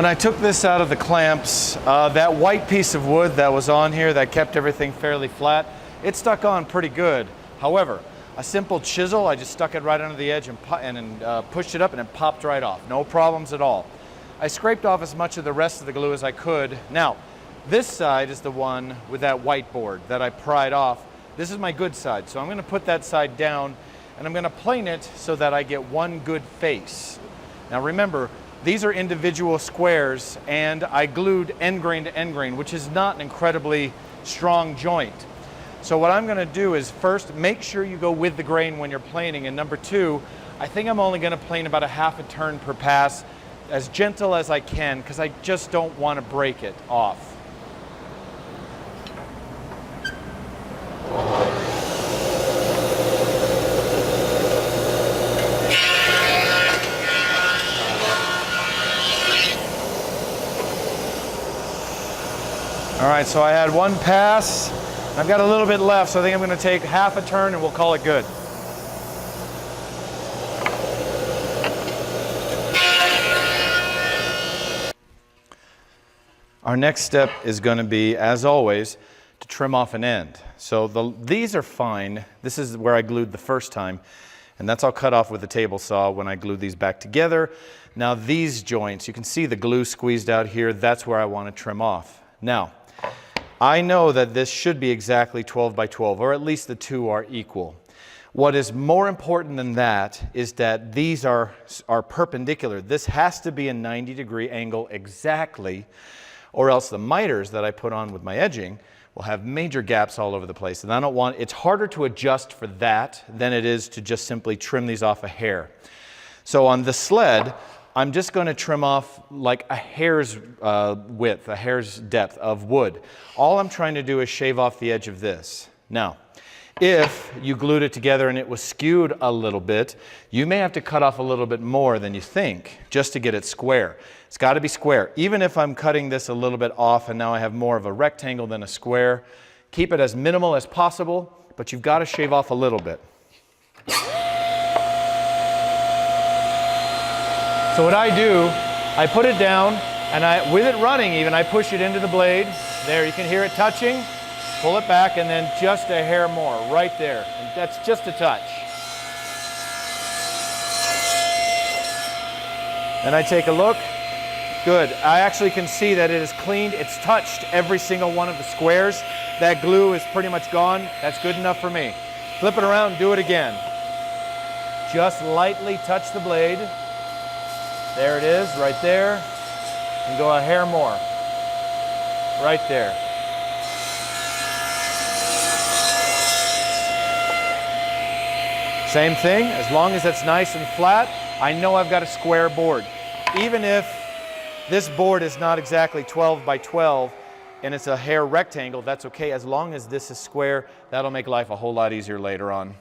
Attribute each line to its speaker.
Speaker 1: When I took this out of the clamps, that white piece of wood that was on here that kept everything fairly flat, it stuck on pretty good. However, a simple chisel, I just stuck it right under the edge and pushed it up and it popped right off. No problems at all. I scraped off as much of the rest of the glue as I could. Now, this side is the one with that white board that I pried off. This is my good side, so I'm going to put that side down and I'm going to plane it so that I get one good face. Now remember, these are individual squares and I glued end grain to end grain, which is not an incredibly strong joint. So what I'm going to do is first make sure you go with the grain when you're planing, and number two, I think I'm only going to plane about a half a turn per pass, as gentle as I can, because I just don't want to break it off. All right, so I had one pass. I've got a little bit left, so I think I'm going to take half a turn and we'll call it good. Our next step is going to be, as always, to trim off an end. So these are fine. This is where I glued the first time, and that's all cut off with the table saw when I glued these back together. Now these joints, you can see the glue squeezed out here. That's where I want to trim off. Now, I know that this should be exactly 12 by 12, or at least the two are equal. What is more important than that is that these are perpendicular. This has to be a 90-degree angle exactly, or else the miters that I put on with my edging will have major gaps all over the place. And I don't want, it's harder to adjust for that than it is to just simply trim these off a hair. So on the sled, I'm just going to trim off like a hair's width, a hair's depth of wood. All I'm trying to do is shave off the edge of this. Now, if you glued it together and it was skewed a little bit, you may have to cut off a little bit more than you think just to get it square. It's got to be square. Even if I'm cutting this a little bit off and now I have more of a rectangle than a square, keep it as minimal as possible, but you've got to shave off a little bit. So what I do, I put it down, and with it running even, I push it into the blade. There, you can hear it touching. Pull it back, and then just a hair more, right there. And that's just a touch. Then I take a look. Good. I actually can see that it is cleaned. It's touched every single one of the squares. That glue is pretty much gone. That's good enough for me. Flip it around, do it again. Just lightly touch the blade. There it is, right there. And go a hair more. Right there. Same thing, as long as it's nice and flat, I know I've got a square board. Even if this board is not exactly 12 by 12 and it's a hair rectangle, that's okay. As long as this is square, that'll make life a whole lot easier later on.